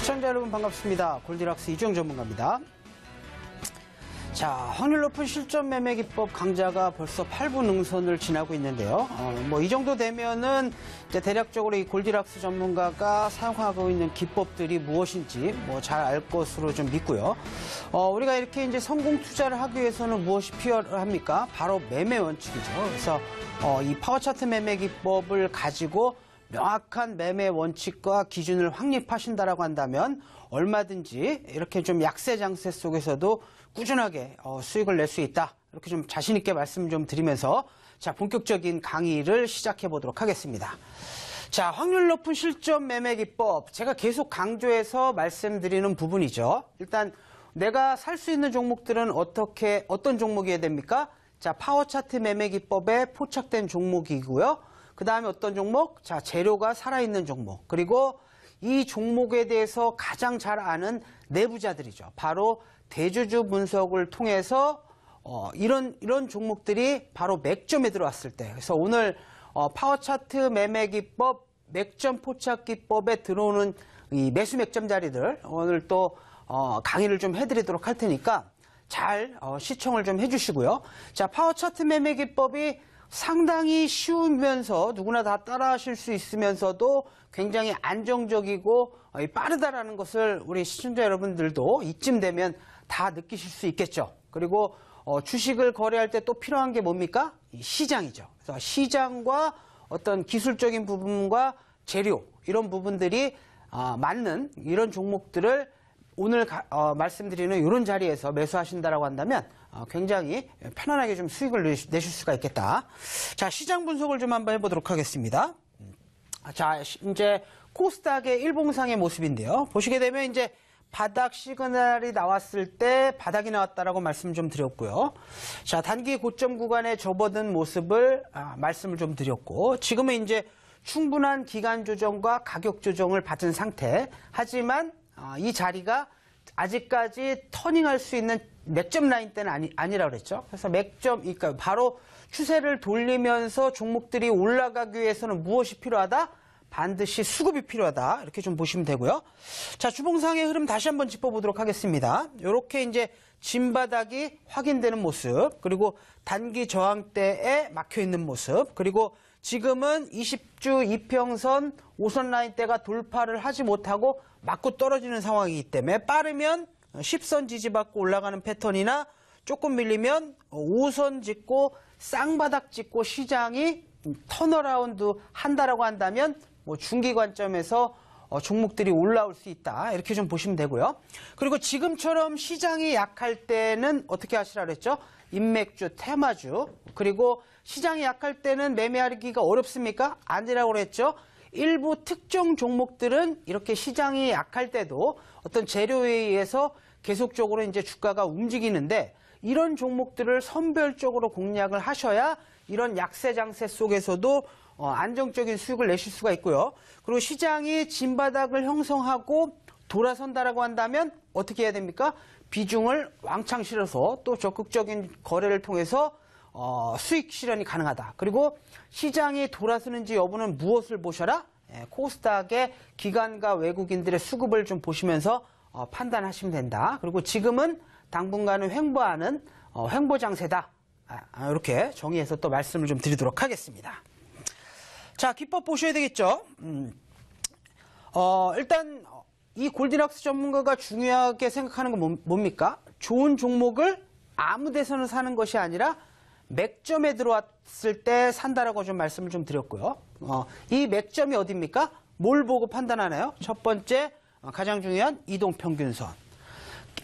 시청자 여러분 반갑습니다. 골디락스 이주영 전문가입니다. 자, 확률 높은 실전 매매 기법 강좌가 벌써 8부 능선을 지나고 있는데요. 이 정도 되면은 이제 대략적으로 이 골디락스 전문가가 사용하고 있는 기법들이 무엇인지 잘 알 것으로 좀 믿고요. 우리가 이렇게 이제 성공 투자를 하기 위해서는 무엇이 필요합니까? 바로 매매 원칙이죠. 그래서 이 파워 차트 매매 기법을 가지고 명확한 매매 원칙과 기준을 확립하신다라고 한다면 얼마든지 이렇게 좀 약세 장세 속에서도 꾸준하게 수익을 낼 수 있다. 이렇게 좀 자신 있게 말씀 좀 드리면서 자, 본격적인 강의를 시작해 보도록 하겠습니다. 자, 확률 높은 실전 매매 기법. 제가 계속 강조해서 말씀드리는 부분이죠. 일단 내가 살 수 있는 종목들은 어떤 종목이어야 됩니까? 자, 파워 차트 매매 기법에 포착된 종목이고요. 그 다음에 어떤 종목? 자, 재료가 살아있는 종목. 그리고 이 종목에 대해서 가장 잘 아는 내부자들이죠. 바로 대주주 분석을 통해서 이런 종목들이 바로 맥점에 들어왔을 때. 그래서 오늘 파워 차트 매매 기법 맥점 포착 기법에 들어오는 이 매수 맥점 자리들 오늘 또 강의를 좀 해드리도록 할 테니까 잘 시청을 좀 해주시고요. 자, 파워 차트 매매 기법이 상당히 쉬우면서 누구나 다 따라하실 수 있으면서도 굉장히 안정적이고 빠르다라는 것을 우리 시청자 여러분들도 이쯤 되면 다 느끼실 수 있겠죠. 그리고 주식을 거래할 때 또 필요한 게 뭡니까? 시장이죠. 그래서 시장과 어떤 기술적인 부분과 재료 이런 부분들이 맞는 이런 종목들을 오늘 말씀드리는 이런 자리에서 매수하신다라고 한다면 굉장히 편안하게 좀 수익을 내실 수가 있겠다. 자, 시장 분석을 좀 한번 해보도록 하겠습니다. 자, 이제 코스닥의 일봉상의 모습인데요. 보시게 되면 이제 바닥 시그널이 나왔을 때 바닥이 나왔다라고 말씀 좀 드렸고요. 자, 단기 고점 구간에 접어든 모습을 말씀을 좀 드렸고, 지금은 이제 충분한 기간 조정과 가격 조정을 받은 상태. 하지만 이 자리가 아직까지 터닝할 수 있는 맥점 라인 때는 아니라고 그랬죠. 그래서 맥점, 그러니까 바로 추세를 돌리면서 종목들이 올라가기 위해서는 무엇이 필요하다? 반드시 수급이 필요하다. 이렇게 좀 보시면 되고요. 자, 주봉상의 흐름 다시 한번 짚어보도록 하겠습니다. 이렇게 이제 진바닥이 확인되는 모습, 그리고 단기 저항대에 막혀 있는 모습, 그리고 지금은 20주 이평선 5선 라인대가 돌파를 하지 못하고 맞고 떨어지는 상황이기 때문에 빠르면 10선 지지받고 올라가는 패턴이나 조금 밀리면 5선 짓고 쌍바닥 짓고 시장이 턴어라운드 한다라고 한다면 중기 관점에서 종목들이 올라올 수 있다. 이렇게 좀 보시면 되고요. 그리고 지금처럼 시장이 약할 때는 어떻게 하시라 그랬죠? 인맥주, 테마주. 그리고 시장이 약할 때는 매매하기가 어렵습니까? 아니라고 그랬죠. 일부 특정 종목들은 이렇게 시장이 약할 때도 어떤 재료에 의해서 계속적으로 이제 주가가 움직이는데 이런 종목들을 선별적으로 공략을 하셔야 이런 약세 장세 속에서도 안정적인 수익을 내실 수가 있고요. 그리고 시장이 진바닥을 형성하고 돌아선다라고 한다면 어떻게 해야 됩니까? 비중을 왕창 실어서 또 적극적인 거래를 통해서 수익 실현이 가능하다. 그리고 시장이 돌아서는지 여부는 무엇을 보셔라? 코스닥의 기관과 외국인들의 수급을 좀 보시면서 판단하시면 된다. 그리고 지금은 당분간은 횡보하는 횡보 장세다. 이렇게 정의해서 또 말씀을 좀 드리도록 하겠습니다. 자, 기법 보셔야 되겠죠. 일단 이 골디락스 전문가가 중요하게 생각하는 건 뭡니까? 좋은 종목을 아무 데서나 사는 것이 아니라 맥점에 들어왔을 때 산다라고 좀 말씀을 좀 드렸고요. 이 맥점이 어디입니까? 뭘 보고 판단하나요? 첫 번째, 가장 중요한 이동평균선.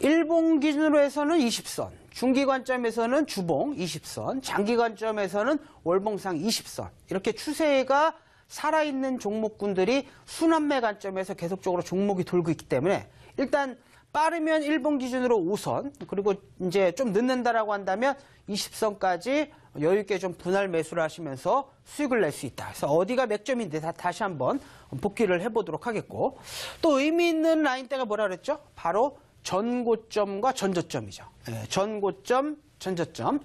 일봉 기준으로 해서는 20선, 중기 관점에서는 주봉 20선, 장기 관점에서는 월봉상 20선. 이렇게 추세가 살아있는 종목군들이 순환매 관점에서 계속적으로 종목이 돌고 있기 때문에 일단 빠르면 일봉 기준으로 5선, 그리고 이제 좀 늦는다라고 한다면 20선까지 여유있게 좀 분할 매수를 하시면서 수익을 낼 수 있다. 그래서 어디가 맥점인데 다시 한번 복귀를 해보도록 하겠고, 또 의미 있는 라인대가 뭐라 그랬죠? 바로 전고점과 전저점이죠. 전고점, 전저점.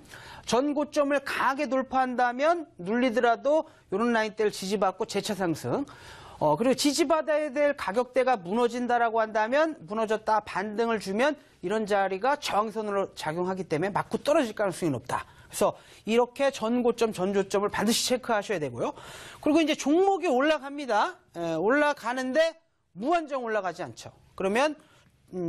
전고점을 강하게 돌파한다면 눌리더라도 이런 라인대를 지지받고 재차 상승. 그리고 지지받아야 될 가격대가 무너진다라고 한다면 무너졌다 반등을 주면 이런 자리가 저항선으로 작용하기 때문에 맞고 떨어질 가능성이 높다. 그래서 이렇게 전고점, 전저점을 반드시 체크하셔야 되고요. 그리고 이제 종목이 올라갑니다. 올라가는데 무한정 올라가지 않죠. 그러면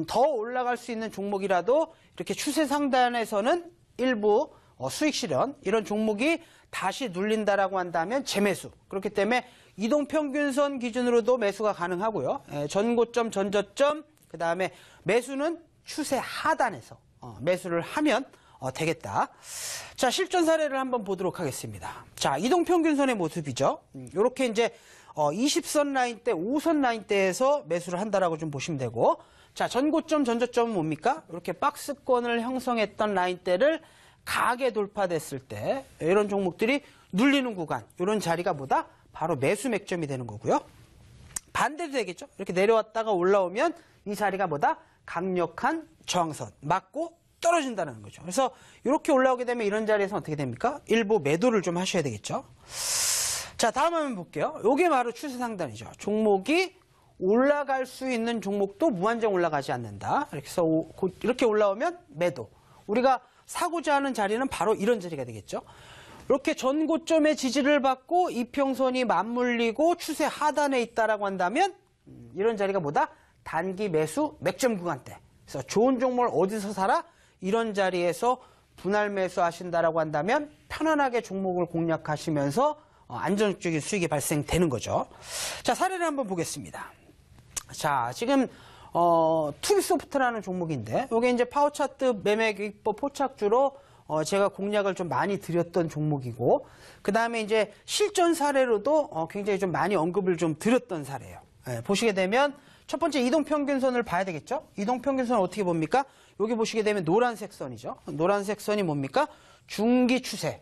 더 올라갈 수 있는 종목이라도 이렇게 추세 상단에서는 일부 수익 실현 이런 종목이 다시 눌린다라고 한다면 재매수. 그렇기 때문에 이동평균선 기준으로도 매수가 가능하고요. 전고점, 전저점, 그 다음에 매수는 추세 하단에서 매수를 하면 되겠다. 자, 실전 사례를 한번 보도록 하겠습니다. 자, 이동평균선의 모습이죠. 이렇게 이제 20선 라인대, 5선 라인대에서 매수를 한다라고 좀 보시면 되고, 자, 전고점, 전저점은 뭡니까? 이렇게 박스권을 형성했던 라인대를 강하게 돌파됐을 때 이런 종목들이 눌리는 구간, 이런 자리가 뭐다? 바로 매수 맥점이 되는 거고요. 반대도 되겠죠. 이렇게 내려왔다가 올라오면 이 자리가 뭐다? 강력한 저항선, 맞고 떨어진다는 거죠. 그래서 이렇게 올라오게 되면 이런 자리에서 어떻게 됩니까? 일부 매도를 좀 하셔야 되겠죠. 자, 다음 한번 볼게요. 이게 바로 추세 상단이죠. 종목이 올라갈 수 있는 종목도 무한정 올라가지 않는다. 그래서 이렇게 올라오면 매도. 우리가 사고자 하는 자리는 바로 이런 자리가 되겠죠. 이렇게 전고점의 지지를 받고 이평선이 맞물리고 추세 하단에 있다라고 한다면 이런 자리가 뭐다? 단기 매수 맥점 구간대. 그래서 좋은 종목을 어디서 사라? 이런 자리에서 분할 매수 하신다라고 한다면 편안하게 종목을 공략하시면서 안정적인 수익이 발생되는 거죠. 자, 사례를 한번 보겠습니다. 자, 지금 투비소프트라는 종목인데 이게 이제 파워차트 매매 기법 포착주로 제가 공략을 좀 많이 드렸던 종목이고, 그 다음에 이제 실전 사례로도 굉장히 좀 많이 언급을 좀 드렸던 사례예요. 보시게 되면 첫 번째 이동평균선을 봐야 되겠죠. 이동평균선을 어떻게 봅니까? 여기 보시게 되면 노란색 선이죠. 노란색 선이 뭡니까? 중기 추세.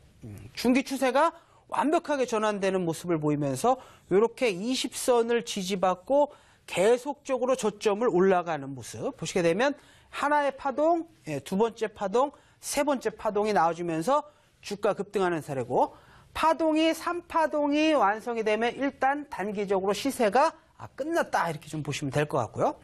중기 추세가 완벽하게 전환되는 모습을 보이면서 이렇게 20선을 지지받고 계속적으로 저점을 올라가는 모습 보시게 되면 하나의 파동, 두 번째 파동, 세 번째 파동이 나와주면서 주가 급등하는 사례고, 파동이 3파동이 완성이 되면 일단 단기적으로 시세가 끝났다 이렇게 좀 보시면 될 것 같고요.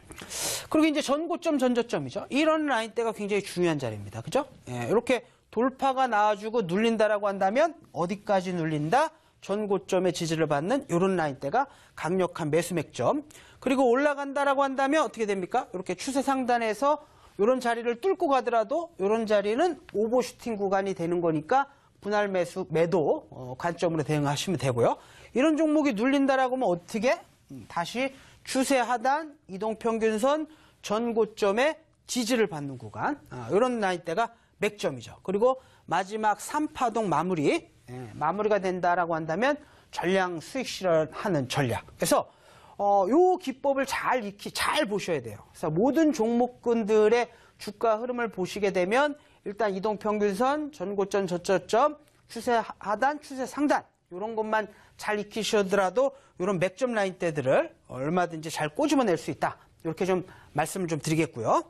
그리고 이제 전고점, 전저점이죠. 이런 라인대가 굉장히 중요한 자리입니다. 그죠? 이렇게 돌파가 나와주고 눌린다라고 한다면 어디까지 눌린다? 전고점의 지지를 받는 이런 라인대가 강력한 매수 맥점. 그리고 올라간다라고 한다면 어떻게 됩니까? 이렇게 추세 상단에서 이런 자리를 뚫고 가더라도 이런 자리는 오버슈팅 구간이 되는 거니까 분할 매수, 매도 관점으로 대응하시면 되고요. 이런 종목이 눌린다라고 하면 어떻게? 다시 추세 하단, 이동평균선, 전고점의 지지를 받는 구간, 이런 라인대가 맥점이죠. 그리고 마지막 3파동 마무리, 마무리가 된다라고 한다면 전량 수익 실현하는 전략. 그래서 요 기법을 잘 익히 잘 보셔야 돼요. 그래서 모든 종목군들의 주가 흐름을 보시게 되면 일단 이동평균선, 전고점, 저점, 추세 하단, 추세 상단 이런 것만 잘 익히시더라도 이런 맥점 라인대들을 얼마든지 잘 꼬집어낼 수 있다. 이렇게 좀 말씀을 좀 드리겠고요.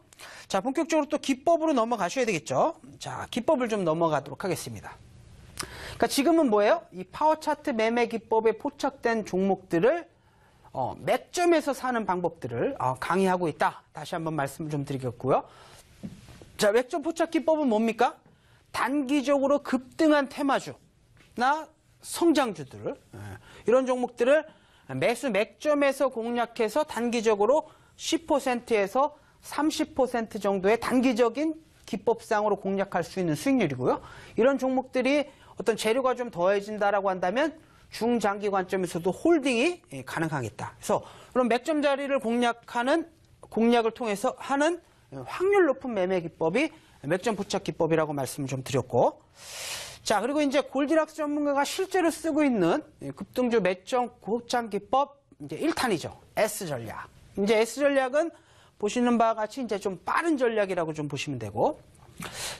자, 본격적으로 또 기법으로 넘어가셔야 되겠죠. 자, 기법을 좀 넘어가도록 하겠습니다. 그러니까 지금은 뭐예요? 이 파워차트 매매 기법에 포착된 종목들을 맥점에서 사는 방법들을 강의하고 있다. 다시 한번 말씀을 좀 드리겠고요. 자, 맥점 포착 기법은 뭡니까? 단기적으로 급등한 테마주나 성장주들, 이런 종목들을 매수 맥점에서 공략해서 단기적으로 10%에서 30% 정도의 단기적인 기법상으로 공략할 수 있는 수익률이고요. 이런 종목들이 어떤 재료가 좀 더해진다라고 한다면 중장기 관점에서도 홀딩이 가능하겠다. 그래서 그런 맥점 자리를 공략을 통해서 하는 확률 높은 매매 기법이 맥점 포착 기법이라고 말씀을 좀 드렸고, 자, 그리고 이제 골디락스 전문가가 실제로 쓰고 있는 급등주 매점 고장 기법 이제 1탄이죠. S 전략. 이제 S 전략은 보시는 바와 같이 이제 좀 빠른 전략이라고 좀 보시면 되고,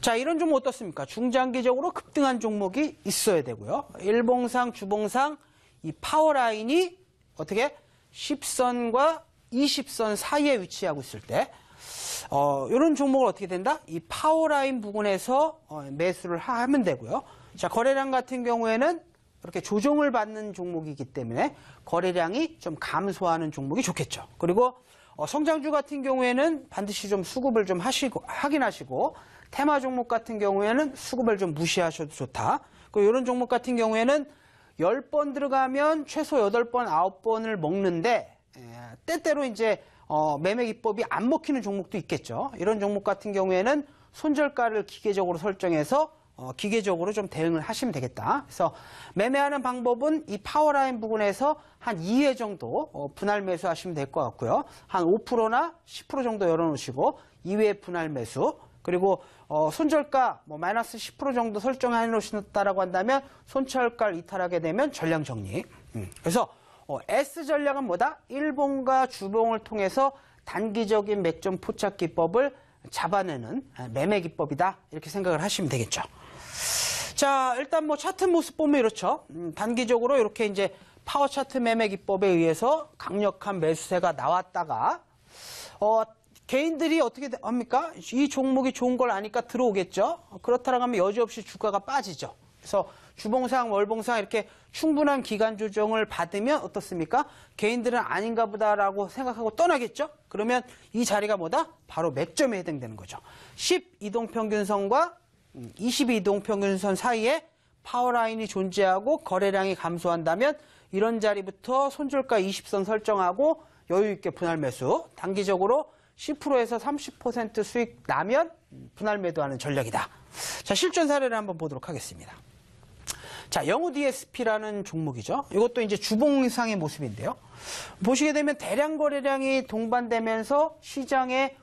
자, 이런 종목 어떻습니까? 중장기적으로 급등한 종목이 있어야 되고요. 일봉상, 주봉상 이 파워라인이 어떻게 10선과 20선 사이에 위치하고 있을 때 이런 종목을 어떻게 된다? 이 파워라인 부분에서 매수를 하면 되고요. 자, 거래량 같은 경우에는 그렇게 조정을 받는 종목이기 때문에 거래량이 좀 감소하는 종목이 좋겠죠. 그리고 성장주 같은 경우에는 반드시 좀 수급을 좀 확인하시고 테마 종목 같은 경우에는 수급을 좀 무시하셔도 좋다. 그리고 이런 종목 같은 경우에는 10번 들어가면 최소 8번, 9번을 먹는데 때때로 이제 매매 기법이 안 먹히는 종목도 있겠죠. 이런 종목 같은 경우에는 손절가를 기계적으로 설정해서 기계적으로 좀 대응을 하시면 되겠다. 그래서 매매하는 방법은 이 파워라인 부근에서 한 2회 정도 분할 매수하시면 될 것 같고요. 한 5%나 10% 정도 열어놓으시고 2회 분할 매수. 그리고 손절가 마이너스 10% 정도 설정해 놓으셨다라고 한다면 손절가를 이탈하게 되면 전량 정리. 그래서 S 전략은 뭐다? 일봉과 주봉을 통해서 단기적인 맥점 포착 기법을 잡아내는 매매 기법이다. 이렇게 생각을 하시면 되겠죠. 자, 일단 차트 모습 보면 이렇죠. 단기적으로 이렇게 이제 파워 차트 매매 기법에 의해서 강력한 매수세가 나왔다가 개인들이 어떻게 합니까? 이 종목이 좋은 걸 아니까 들어오겠죠. 그렇다고 하면 여지없이 주가가 빠지죠. 그래서 주봉상, 월봉상 이렇게 충분한 기간 조정을 받으면 어떻습니까? 개인들은 아닌가 보다라고 생각하고 떠나겠죠? 그러면 이 자리가 뭐다? 바로 맥점에 해당되는 거죠. 10이동평균선과 22이동평균선 사이에 파워라인이 존재하고 거래량이 감소한다면 이런 자리부터 손절가 20선 설정하고 여유있게 분할 매수, 단기적으로 10%에서 30% 수익 나면 분할 매도하는 전략이다. 자, 실전 사례를 한번 보도록 하겠습니다. 자, 영우 DSP라는 종목이죠. 이것도 이제 주봉상의 모습인데요. 보시게 되면 대량 거래량이 동반되면서 시장의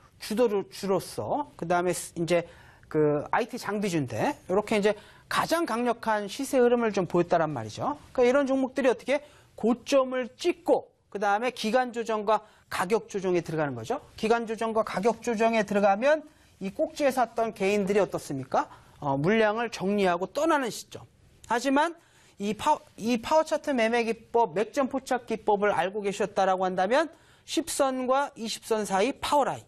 주로서, 그 다음에 이제 그 IT 장비주인데, 이렇게 이제 가장 강력한 시세 흐름을 좀 보였다란 말이죠. 그러니까 이런 종목들이 어떻게 고점을 찍고, 그 다음에 기간 조정과 가격 조정에 들어가는 거죠. 기간 조정과 가격 조정에 들어가면 이 꼭지에 샀던 개인들이 어떻습니까? 물량을 정리하고 떠나는 시점. 하지만 이 파워 차트 매매 기법, 맥점 포착 기법을 알고 계셨다라고 한다면 10선과 20선 사이 파워라인.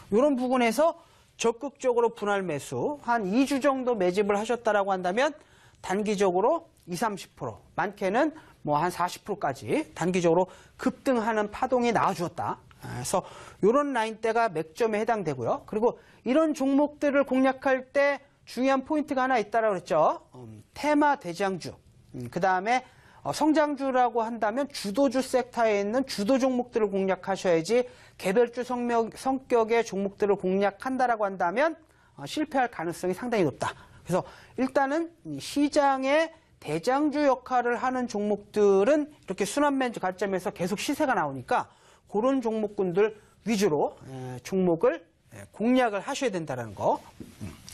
이런 부분에서 적극적으로 분할 매수, 한 2주 정도 매집을 하셨다라고 한다면 단기적으로 20, 30%, 많게는 한 40%까지 단기적으로 급등하는 파동이 나와주었다. 그래서 이런 라인대가 맥점에 해당되고요. 그리고 이런 종목들을 공략할 때 중요한 포인트가 하나 있다라고 그랬죠. 테마 대장주. 그 다음에 성장주라고 한다면 주도주 섹터에 있는 주도 종목들을 공략하셔야지 개별주 성격의 종목들을 공략한다라고 한다면 실패할 가능성이 상당히 높다. 그래서 일단은 시장의 대장주 역할을 하는 종목들은 이렇게 순환매수 관점에서 계속 시세가 나오니까 그런 종목군들 위주로 종목을 공략을 하셔야 된다는 거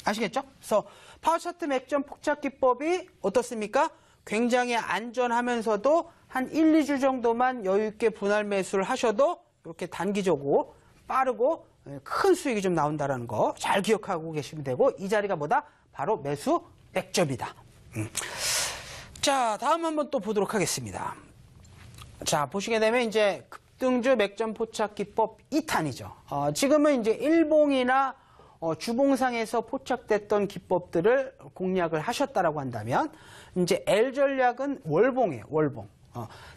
아시겠죠? 그래서 파워차트 맥점 포착 기법이 어떻습니까? 굉장히 안전하면서도 한 1, 2주 정도만 여유있게 분할 매수를 하셔도 이렇게 단기적으로 빠르고 큰 수익이 좀 나온다는 거 잘 기억하고 계시면 되고, 이 자리가 뭐다? 바로 매수 맥점이다. 자, 다음 한번 또 보도록 하겠습니다. 자, 보시게 되면 이제 급등주 맥점 포착 기법 2탄이죠. 지금은 이제 일봉이나 주봉상에서 포착됐던 기법들을 공략을 하셨다라고 한다면 이제 L 전략은 월봉이에요. 월봉.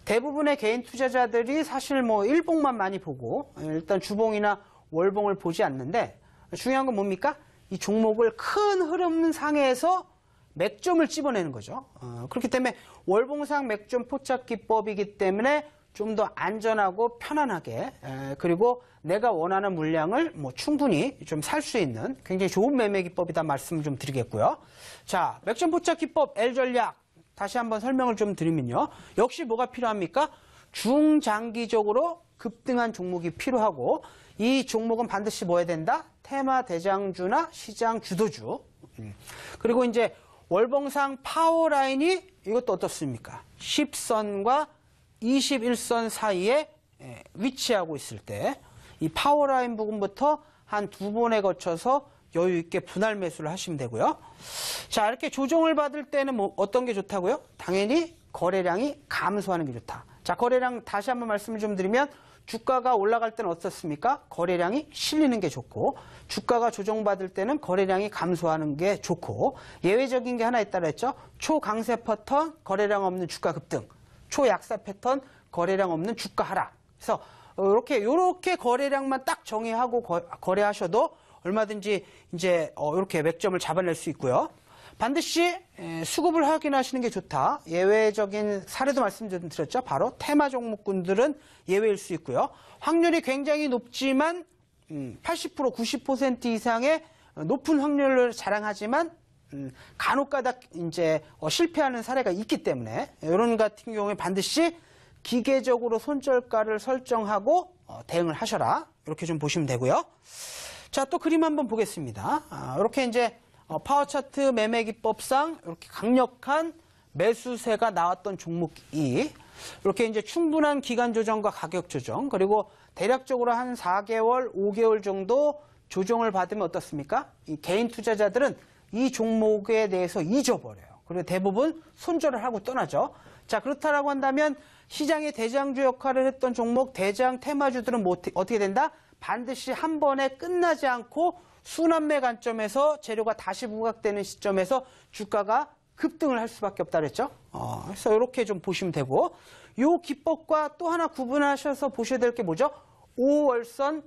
대부분의 개인 투자자들이 사실 일봉만 많이 보고 일단 주봉이나 월봉을 보지 않는데, 중요한 건 뭡니까? 이 종목을 큰 흐름상에서 맥점을 찝어내는 거죠. 그렇기 때문에 월봉상 맥점 포착 기법이기 때문에 좀 더 안전하고 편안하게, 그리고 내가 원하는 물량을 충분히 좀 살 수 있는 굉장히 좋은 매매 기법이다 말씀을 좀 드리겠고요. 자, 맥점 포착 기법 L 전략 다시 한번 설명을 좀 드리면요. 역시 뭐가 필요합니까? 중장기적으로 급등한 종목이 필요하고, 이 종목은 반드시 뭐 해야 된다? 테마 대장주나 시장 주도주. 그리고 이제 월봉상 파워라인이 이것도 어떻습니까? 10선과 21선 사이에 위치하고 있을 때 이 파워라인 부분부터 한 2번에 거쳐서 여유 있게 분할 매수를 하시면 되고요. 자, 이렇게 조정을 받을 때는 어떤 게 좋다고요? 당연히 거래량이 감소하는 게 좋다. 자, 거래량 다시 한번 말씀을 좀 드리면 주가가 올라갈 때는 어떻습니까? 거래량이 실리는 게 좋고, 주가가 조정받을 때는 거래량이 감소하는 게 좋고, 예외적인 게 하나 있다고 했죠. 초강세 패턴, 거래량 없는 주가 급등, 초약세 패턴, 거래량 없는 주가 하락. 그래서 요렇게 거래량만 딱 정의하고 거래하셔도 얼마든지 이제 이렇게 맥점을 잡아낼 수 있고요. 반드시 수급을 확인하시는 게 좋다. 예외적인 사례도 말씀드렸죠. 바로 테마 종목군들은 예외일 수 있고요. 확률이 굉장히 높지만 80%, 90% 이상의 높은 확률을 자랑하지만 간혹가다 이제 실패하는 사례가 있기 때문에 이런 같은 경우에 반드시 기계적으로 손절가를 설정하고 대응을 하셔라. 이렇게 좀 보시면 되고요. 자, 또 그림 한번 보겠습니다. 이렇게 이제 파워 차트 매매 기법상 이렇게 강력한 매수세가 나왔던 종목이 이렇게 이제 충분한 기간 조정과 가격 조정, 그리고 대략적으로 한 4개월, 5개월 정도 조정을 받으면 어떻습니까? 이 개인 투자자들은 이 종목에 대해서 잊어버려요. 그리고 대부분 손절을 하고 떠나죠. 자, 그렇다라고 한다면 시장의 대장주 역할을 했던 종목, 대장 테마주들은 어떻게 된다? 반드시 한 번에 끝나지 않고 순환매 관점에서 재료가 다시 부각되는 시점에서 주가가 급등을 할 수밖에 없다 그랬죠. 그래서 이렇게 좀 보시면 되고, 이 기법과 또 하나 구분하셔서 보셔야 될 게 뭐죠? 5월선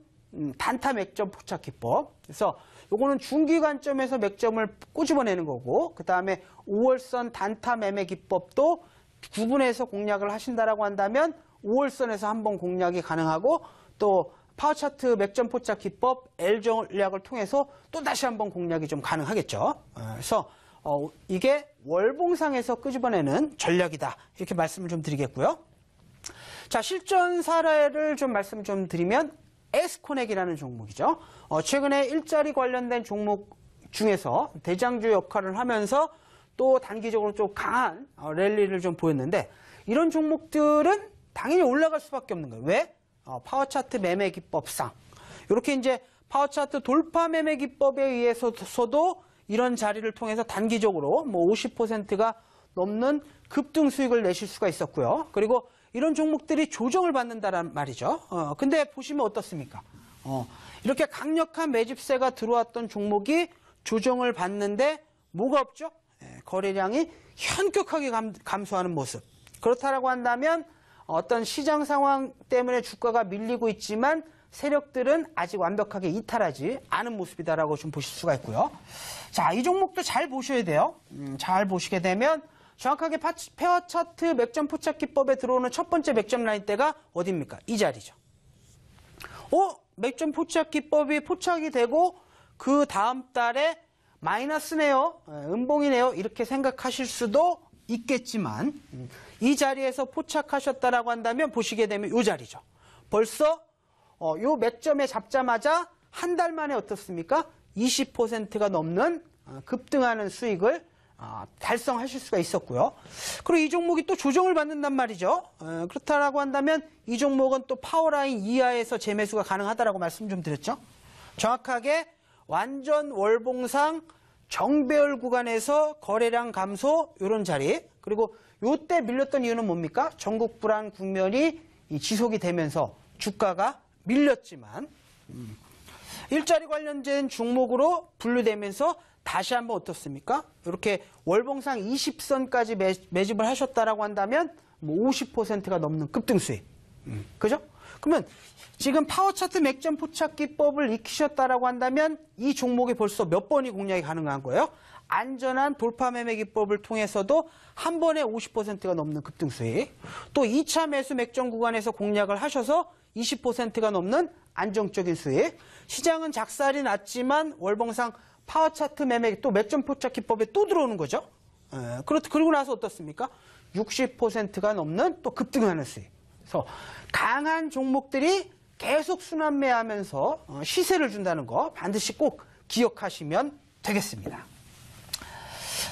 단타 맥점 포착 기법. 그래서 요거는 중기 관점에서 맥점을 꼬집어내는 거고, 그 다음에 5월선 단타 매매 기법도 구분해서 공략을 하신다라고 한다면 5월선에서 한번 공략이 가능하고, 또 파워 차트 맥점 포착 기법 L 전략을 통해서 또 다시 한번 공략이 좀 가능하겠죠. 그래서 이게 월봉상에서 끄집어내는 전략이다. 이렇게 말씀을 좀 드리겠고요. 자, 실전 사례를 좀 말씀 좀 드리면 에스코넥이라는 종목이죠. 최근에 일자리 관련된 종목 중에서 대장주 역할을 하면서 또 단기적으로 좀 강한 랠리를 좀 보였는데, 이런 종목들은 당연히 올라갈 수밖에 없는 거예요. 왜? 파워 차트 매매 기법상 이렇게 이제 파워 차트 돌파 매매 기법에 의해서도 이런 자리를 통해서 단기적으로 뭐 50%가 넘는 급등 수익을 내실 수가 있었고요. 그리고 이런 종목들이 조정을 받는다란 말이죠. 근데 보시면 어떻습니까? 이렇게 강력한 매집세가 들어왔던 종목이 조정을 받는데 뭐가 없죠? 거래량이 현격하게 감소하는 모습. 그렇다라고 한다면 어떤 시장 상황 때문에 주가가 밀리고 있지만 세력들은 아직 완벽하게 이탈하지 않은 모습이다라고 좀 보실 수가 있고요. 자, 이 종목도 잘 보셔야 돼요. 잘 보시게 되면 정확하게 페어 차트 맥점 포착 기법에 들어오는 첫 번째 맥점 라인대가 어디입니까? 이 자리죠. 맥점 포착 기법이 포착이 되고 그 다음 달에 마이너스네요. 음봉이네요. 이렇게 생각하실 수도 있겠지만 이 자리에서 포착하셨다라고 한다면 보시게 되면 이 자리죠. 벌써 요 맥점에 잡자마자 한 달 만에 어떻습니까? 20%가 넘는 급등하는 수익을 달성하실 수가 있었고요. 그리고 이 종목이 또 조정을 받는단 말이죠. 그렇다라고 한다면 이 종목은 또 파워라인 이하에서 재매수가 가능하다라고 말씀 좀 드렸죠. 정확하게 완전 월봉상 정배열 구간에서 거래량 감소 이런 자리, 그리고 요때 밀렸던 이유는 뭡니까? 전국 불안 국면이 지속이 되면서 주가가 밀렸지만 일자리 관련된 종목으로 분류되면서 다시 한번 어떻습니까? 이렇게 월봉상 20선까지 매집을 하셨다라고 한다면 뭐 50%가 넘는 급등 수익. 그죠? 그러면 지금 파워 차트 맥점 포착 기법을 익히셨다라고 한다면 이 종목이 벌써 몇 번이 공략이 가능한 거예요? 안전한 돌파 매매 기법을 통해서도 한 번에 50%가 넘는 급등 수익. 또 2차 매수 맥점 구간에서 공략을 하셔서 20%가 넘는 안정적인 수익. 시장은 작살이 났지만 월봉상 파워 차트 매매 또 맥점 포착 기법에 또 들어오는 거죠. 그리고 나서 어떻습니까? 60%가 넘는 또 급등하는 수익. 그래서 강한 종목들이 계속 순환매하면서 시세를 준다는 거 반드시 꼭 기억하시면 되겠습니다.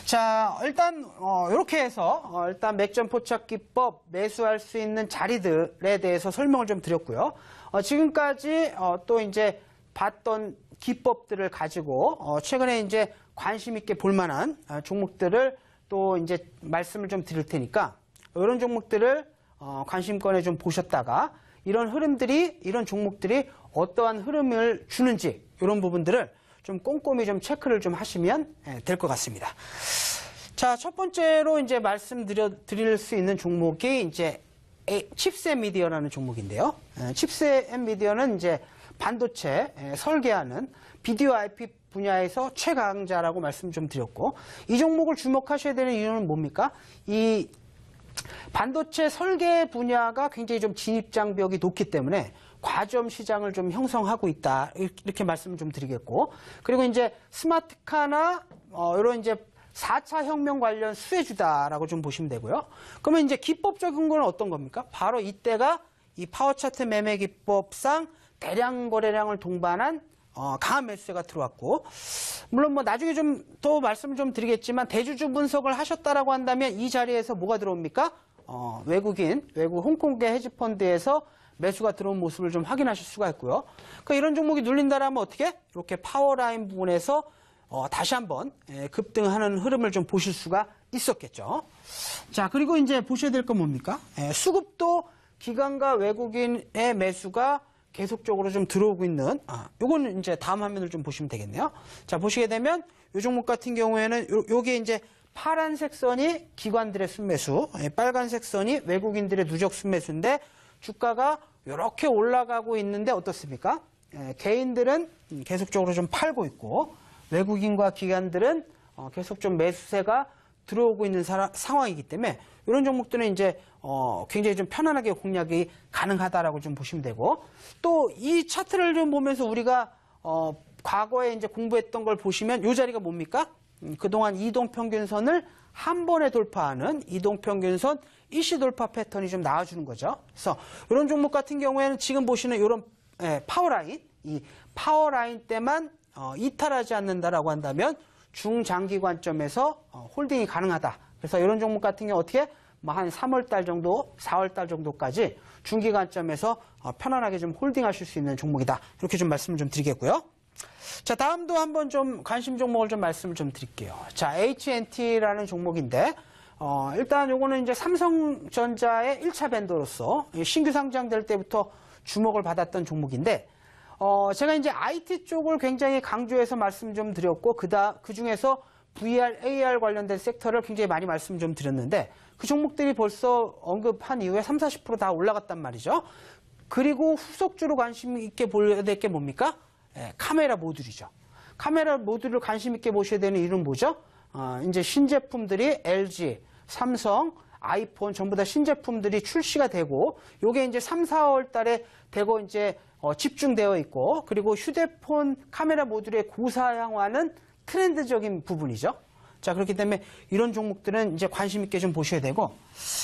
자, 일단 이렇게 해서 일단 맥점 포착 기법 매수할 수 있는 자리들에 대해서 설명을 좀 드렸고요. 지금까지 또 이제 봤던 기법들을 가지고 최근에 이제 관심 있게 볼 만한 종목들을 또 이제 말씀을 좀 드릴 테니까 이런 종목들을 관심권에 좀 보셨다가 이런 흐름들이, 이런 종목들이 어떠한 흐름을 주는지 이런 부분들을 좀 꼼꼼히 좀 체크를 좀 하시면 될 것 같습니다. 자, 첫 번째로 이제 말씀드릴 수 있는 종목이 이제 칩셋 미디어라는 종목인데요. 칩셋 미디어는 이제 반도체 설계하는 비디오 IP 분야에서 최강자라고 말씀 좀 드렸고, 이 종목을 주목하셔야 되는 이유는 뭡니까? 이 반도체 설계 분야가 굉장히 좀 진입장벽이 높기 때문에 과점 시장을 좀 형성하고 있다, 이렇게 말씀을 좀 드리겠고, 그리고 이제 스마트카나 이런 이제 4차 혁명 관련 수혜주다라고 좀 보시면 되고요. 그러면 이제 기법적인 건 어떤 겁니까? 바로 이때가 이 파워 차트 매매 기법상 대량 거래량을 동반한 강한 매수세가 들어왔고, 물론 뭐 나중에 좀 더 말씀을 좀 드리겠지만 대주주 분석을 하셨다라고 한다면 이 자리에서 뭐가 들어옵니까? 외국 홍콩계 헤지펀드에서 매수가 들어온 모습을 좀 확인하실 수가 있고요. 그러니까 이런 종목이 눌린다라면 어떻게? 이렇게 파워라인 부분에서 다시 한번 급등하는 흐름을 좀 보실 수가 있었겠죠. 자, 그리고 이제 보셔야 될 건 뭡니까? 수급도 기관과 외국인의 매수가 계속적으로 좀 들어오고 있는, 요거는 이제 다음 화면을 좀 보시면 되겠네요. 자, 보시게 되면 요 종목 같은 경우에는 요게 이제 파란색 선이 기관들의 순매수, 빨간색 선이 외국인들의 누적 순매수인데 주가가 이렇게 올라가고 있는데 어떻습니까? 개인들은 계속적으로 좀 팔고 있고 외국인과 기관들은 계속 좀 매수세가 들어오고 있는 상황이기 때문에 이런 종목들은 이제 굉장히 좀 편안하게 공략이 가능하다라고 좀 보시면 되고, 또 이 차트를 좀 보면서 우리가 과거에 이제 공부했던 걸 보시면 이 자리가 뭡니까? 그동안 이동평균선을 한 번에 돌파하는 이동평균선 일시 돌파 패턴이 좀 나와주는 거죠. 그래서 이런 종목 같은 경우에는 지금 보시는 이런 파워라인, 이 파워라인 때만 이탈하지 않는다라고 한다면 중장기 관점에서 홀딩이 가능하다. 그래서 이런 종목 같은 경우 어떻게 뭐 한 3월달 정도, 4월달 정도까지 중기 관점에서 편안하게 좀 홀딩하실 수 있는 종목이다. 이렇게 좀 말씀을 좀 드리겠고요. 자, 다음도 한번 좀 관심 종목을 좀 말씀을 좀 드릴게요. 자, H&T라는 종목인데 일단 요거는 이제 삼성전자의 1차 벤더로서 신규 상장될 때부터 주목을 받았던 종목인데, 제가 이제 IT 쪽을 굉장히 강조해서 말씀 좀 드렸고, 그 중에서 VR, AR 관련된 sek터를 굉장히 많이 말씀 좀 드렸는데, 그 종목들이 벌써 언급한 이후에 30, 40% 다 올라갔단 말이죠. 그리고 후속주로 관심 있게 보셔야 될 게 뭡니까? 카메라 모듈이죠. 카메라 모듈을 관심 있게 보셔야 되는 이유는 뭐죠? 이제 신제품들이 LG, 삼성, 아이폰 전부 다 신제품들이 출시가 되고, 요게 이제 3, 4월 달에 되고 이제 집중되어 있고, 그리고 휴대폰 카메라 모듈의 고사양화는 트렌드적인 부분이죠. 자, 그렇기 때문에 이런 종목들은 이제 관심 있게 좀 보셔야 되고,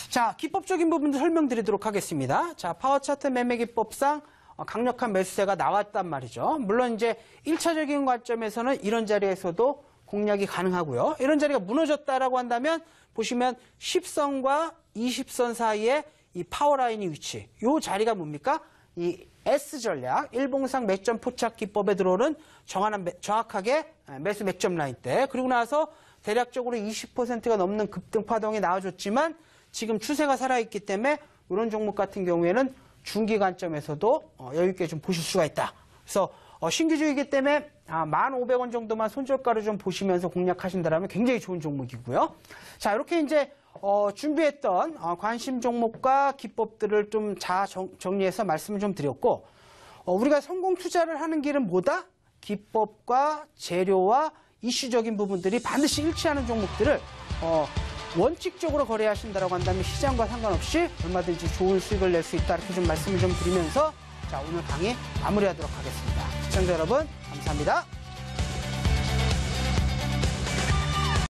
자, 기법적인 부분도 설명드리도록 하겠습니다. 자, 파워 차트 매매 기법상 강력한 매수세가 나왔단 말이죠. 물론 이제 1차적인 관점에서는 이런 자리에서도 공략이 가능하고요. 이런 자리가 무너졌다라고 한다면 보시면 10선과 20선 사이에 이 파워라인이 위치, 이 자리가 뭡니까? 이 S전략, 일봉상 매점 포착 기법에 들어오는 정확하게 매수 맥점 라인대, 그리고 나서 대략적으로 20%가 넘는 급등 파동이 나와줬지만 지금 추세가 살아있기 때문에 이런 종목 같은 경우에는 중기 관점에서도 여유 있게 좀 보실 수가 있다. 그래서 신규주이기 때문에 1,500원 정도만 손절가를 좀 보시면서 공략하신다면 굉장히 좋은 종목이고요. 자, 이렇게 이제 준비했던 관심 종목과 기법들을 좀 정리해서 말씀을 좀 드렸고, 우리가 성공 투자를 하는 길은 뭐다? 기법과 재료와 이슈적인 부분들이 반드시 일치하는 종목들을 원칙적으로 거래하신다고 한다면 시장과 상관없이 얼마든지 좋은 수익을 낼 수 있다. 이렇게 좀 말씀을 좀 드리면서 자, 오늘 강의 마무리하도록 하겠습니다. 시청자 여러분, 감사합니다.